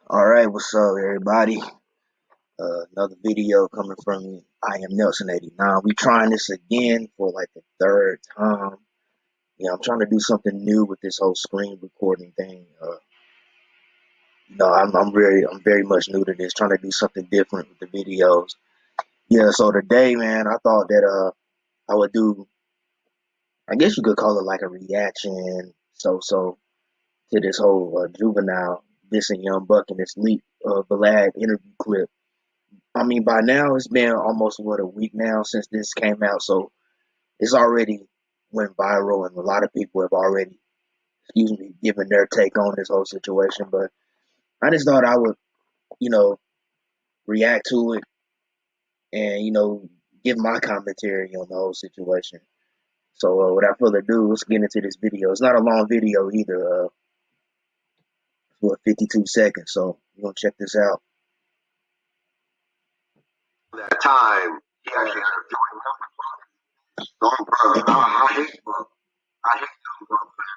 All right, what's up, everybody? Another video coming from me. I am Nelson89. We trying this again for like the third time. Yeah, I'm trying to do something new with this whole screen recording thing. I'm very much new to this. Trying to do something different with the videos. Yeah, so today, man, I thought that I would do. I guess you could call it like a reaction. So to this whole juvenile dissing Young Buck in this leak VLAD interview clip. I mean, by now it's been almost a week now since this came out, so it's already went viral, and a lot of people have already, given their take on this whole situation. But I just thought I would, you know, react to it and give my commentary on the whole situation. So without further ado, let's get into this video. It's not a long video either. It's 52 seconds, so we're gonna check this out. That time, he actually ended up doing nothing. Brother, I hate Buck. I hate Young Buck, man.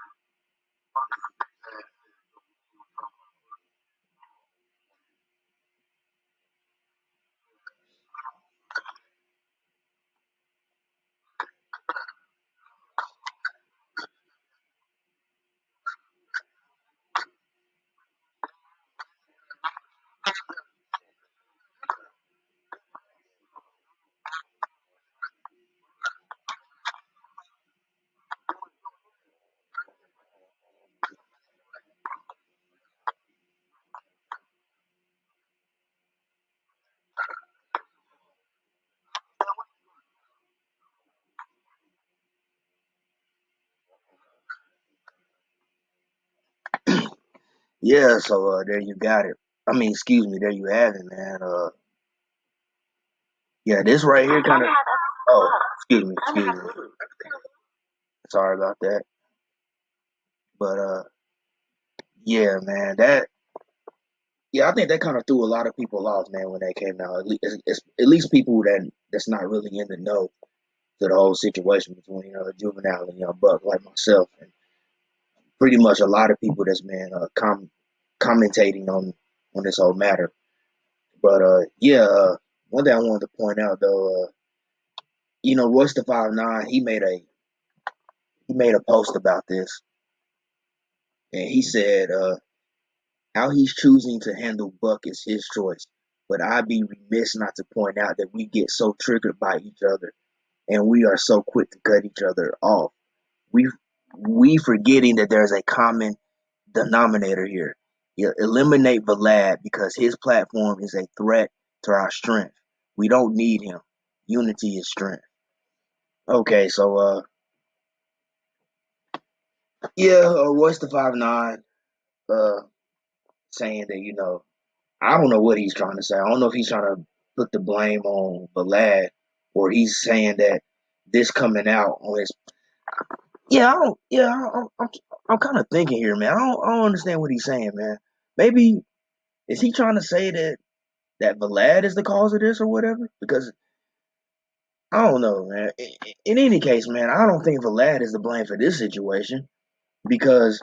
Yeah, so there you got it. I mean, excuse me, there you have it, man. Yeah, this right here kind of. Oh, excuse me. Sorry about that. But yeah, man, I think that kind of threw a lot of people off, man, when that came out. At least people that's not really in the know to the whole situation between Juvenile and Young Buck, like myself, and pretty much a lot of people that's been commentating on this whole matter. But yeah, one thing I wanted to point out though, Royce the 5'9", he made a post about this, and he said, how he's choosing to handle Buck is his choice, but I'd be remiss not to point out that we get so triggered by each other, and we are so quick to cut each other off. We we forgetting that there's a common denominator here. You eliminate Vlad because his platform is a threat to our strength. We don't need him. Unity is strength. Okay, so yeah, Royce the 5'9", uh, saying that I don't know what he's trying to say. I don't know if he's trying to put the blame on Vlad or he's saying that this coming out on his. Yeah, I don't. Yeah, I'm kind of thinking here, man. I don't understand what he's saying, man. Maybe is he trying to say that Vlad is the cause of this or whatever? Because I don't know, man. In any case, man, I don't think Vlad is the blame for this situation because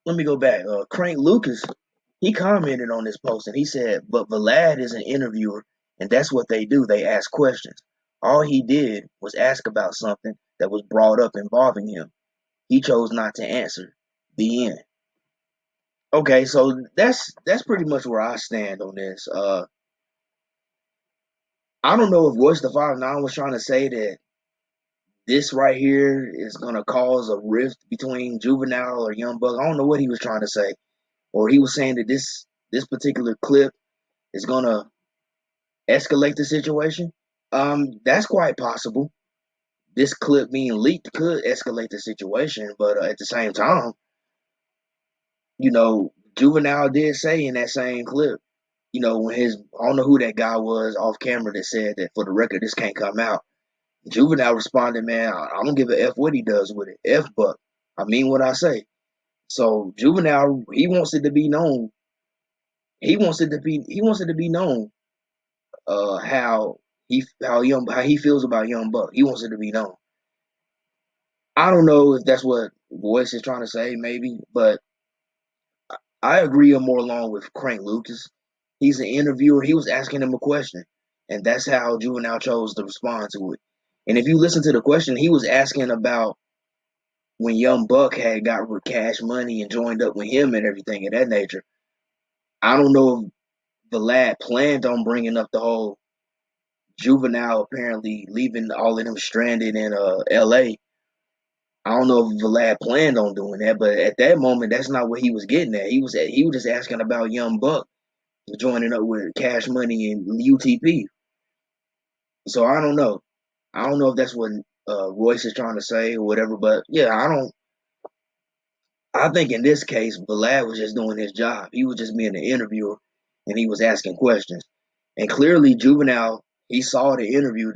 let me go back. Crank Lucas, he commented on this post and he said, "But Vlad is an interviewer, and that's what they do. They ask questions. All he did was ask about something that was brought up involving him. He chose not to answer. The end." Okay, so that's pretty much where I stand on this. I don't know if Royce the 5'9" was trying to say that this right here is gonna cause a rift between Juvenile or Young Buck. I don't know what he was trying to say, or he was saying that this particular clip is gonna escalate the situation. That's quite possible. This clip being leaked could escalate the situation, but at the same time, Juvenile did say in that same clip, when I don't know who that guy was off camera that said that for the record this can't come out. Juvenile responded, "Man, I don't give a f what he does with it. F Buck. I mean what I say." So Juvenile, he wants it to be known. He wants it to be known how he feels about Young Buck. He wants it to be known. I don't know if that's what Voice is trying to say, maybe, but I agree more along with Crank Lucas. He's an interviewer. He was asking him a question, and that's how Juvenile chose to respond to it. And if you listen to the question, he was asking about when Young Buck had got with Cash Money and joined up with him and everything of that nature. I don't know if the lad planned on bringing up the whole Juvenile apparently leaving all of them stranded in L.A. I don't know if Vlad planned on doing that, but at that moment, that's not what he was getting at. He was just asking about Young Buck joining up with Cash Money and UTP. So I don't know. I don't know if that's what Royce is trying to say or whatever. But yeah, I don't. I think in this case, Vlad was just doing his job. He was just being an interviewer, and he was asking questions. And clearly, Juvenile he saw the interview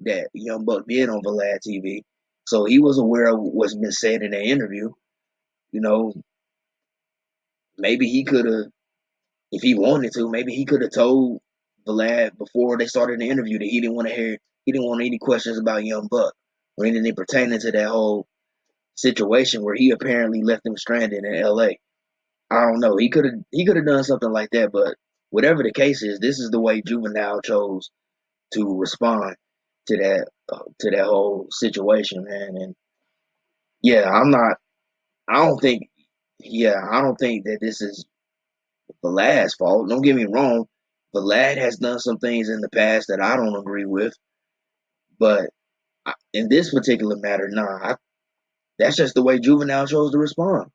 that Young Buck did on VLAD TV, so he was aware of what's been said in that interview. You know, maybe he could have, if he wanted to, maybe he could have told Vlad before they started the interview that he didn't want any questions about Young Buck or anything pertaining to that whole situation where he apparently left him stranded in L.A. I don't know. He could have done something like that, but whatever the case is, this is the way Juvenile chose to respond to that whole situation, man. And yeah, I'm not. I don't think. Yeah, I don't think that this is Vlad's fault. Don't get me wrong. Vlad has done some things in the past that I don't agree with, but in this particular matter, nah. That's just the way Juvenile chose to respond.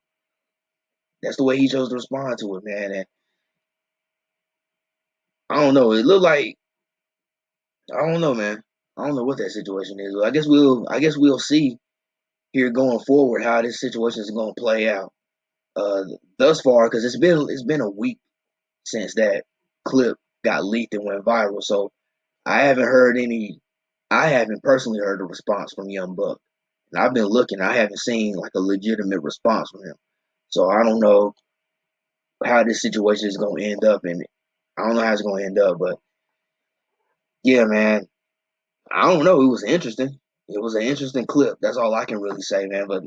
That's the way he chose to respond to it, man. And I don't know. It looked like I don't know, man. I don't know what that situation is. I guess we'll see here going forward how this situation is going to play out. Uh, thus far, because it's been a week since that clip got leaked and went viral. So I haven't heard any. I haven't personally heard a response from Young Buck, and I've been looking. I haven't seen like a legitimate response from him. So I don't know how this situation is going to end up, and I don't know how it's going to end up. But yeah, man, I don't know. It was interesting. It was an interesting clip. That's all I can really say, man. But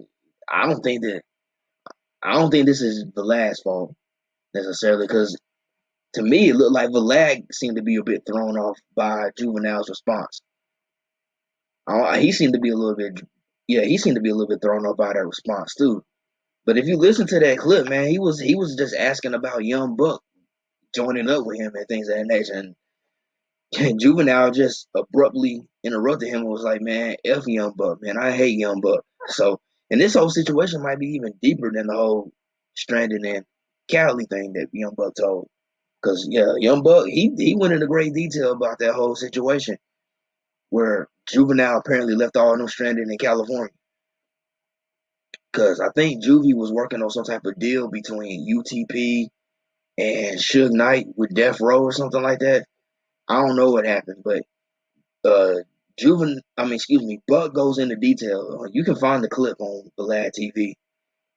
I don't think that I don't think this is the last fault necessarily, because to me it looked like Vlad seemed to be a bit thrown off by Juvenile's response. He seemed to be a little bit, yeah, he seemed to be a little bit thrown off by that response too. But if you listen to that clip, man, he was just asking about Young Buck joining up with him and things of that nature, and Juvenile just abruptly interrupted him and was like, "Man, f Young Buck, man, I hate Young Buck." So, and this whole situation might be even deeper than the whole stranded in Cali thing that Young Buck told. Because yeah, Young Buck he went into great detail about that whole situation where Juvenile apparently left all of them stranded in California. Because I think Juvie was working on some type of deal between UTP and Suge Knight with Death Row or something like that. I don't know what happened, but uh, excuse me, Buck goes into detail. You can find the clip on VLAD TV,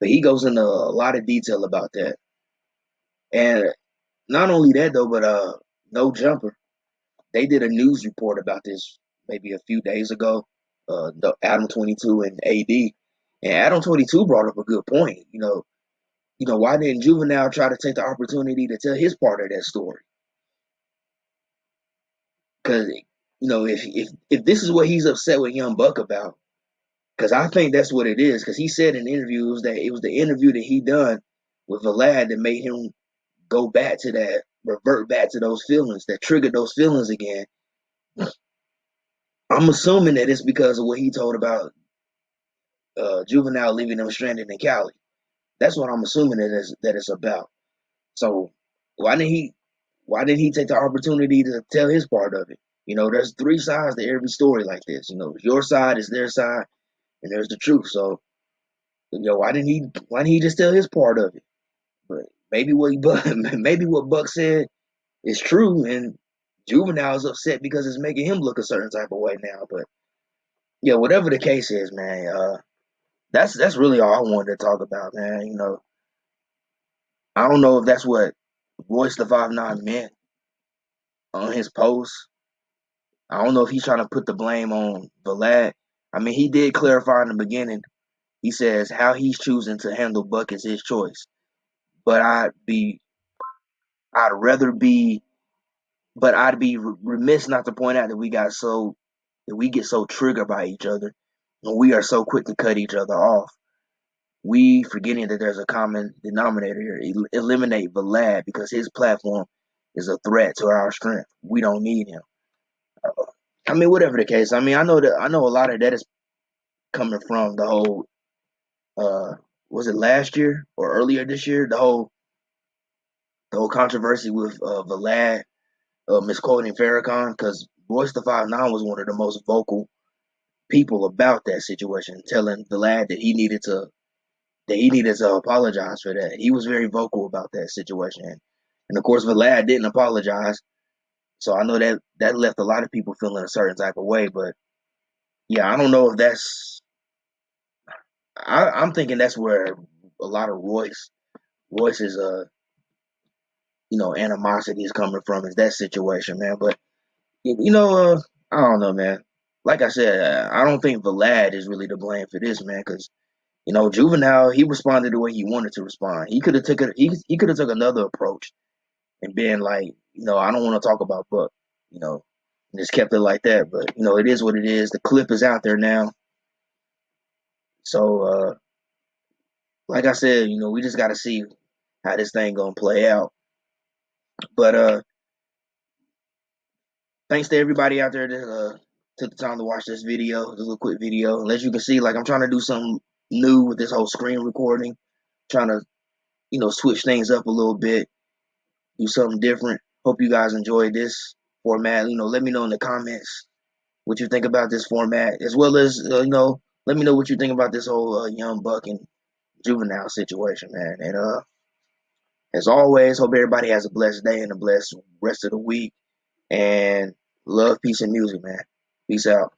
but he goes into a lot of detail about that. And not only that though, but No Jumper, they did a news report about this maybe a few days ago. The Adam 22 and AD, and Adam 22 brought up a good point. Why didn't Juvenile try to take the opportunity to tell his part of that story? Because if this is what he's upset with Young Buck about, because I think that's what it is. Because he said in interviews that it was the interview that he done with Vlad that made him revert back to those feelings, that triggered those feelings again. I'm assuming that it's because of what he told about Juvenile leaving them stranded in Cali. That's what I'm assuming that it's about. So why didn't he why didn't he take the opportunity to tell his part of it? There's three sides to every story like this. Your side is their side, and there's the truth. So why didn't he just tell his part of it? But maybe what Buck said is true, and Juvenile's upset because it's making him look a certain type of way now. But yeah, whatever the case is, man, that's really all I wanted to talk about, man. I don't know if that's what Royce the 5'9" meant on his post. I don't know if he's trying to put the blame on Vlad. I mean, he did clarify in the beginning. He says how he's choosing to handle Buck is his choice. but I'd rather be, but I'd be remiss not to point out that we get so triggered by each other, and we are so quick to cut each other off. We forgetting that there's a common denominator here. Eliminate VLAD because his platform is a threat to our strength. We don't need him. I mean, whatever the case. I mean, I know a lot of that is coming from the whole. Uh, was it last year or earlier this year? The whole controversy with VLAD misquoting Farrakhan because Royce the 5'9" was one of the most vocal people about that situation, telling VLAD that he needed to apologize for that. He was very vocal about that situation, and of course, VLAD didn't apologize. So I know that left a lot of people feeling a certain type of way. But yeah, I don't know if that's. I'm thinking that's where a lot of Royce's animosity is coming from, is that situation, man. But you know, I don't know, man. Like I said, I don't think Vlad is really to blame for this, man, because Juvenile, he responded the way he wanted to respond. He could have took it. He could have took another approach and been like, I don't want to talk about Buck, you know, and just kept it like that. But it is what it is. The clip is out there now, so like I said, we just got to see how this thing gonna play out. But thanks to everybody out there that took the time to watch this video, this little quick video. And as you can see, like I'm trying to do something new with this whole screen recording, trying to switch things up a little bit, do something different. Hope you guys enjoyed this format. Let me know in the comments what you think about this format, as well as let me know what you think about this whole Young Buck and Juvenile situation, man. And as always, hope everybody has a blessed day and a blessed rest of the week. And love, peace, and music, man. Peace out.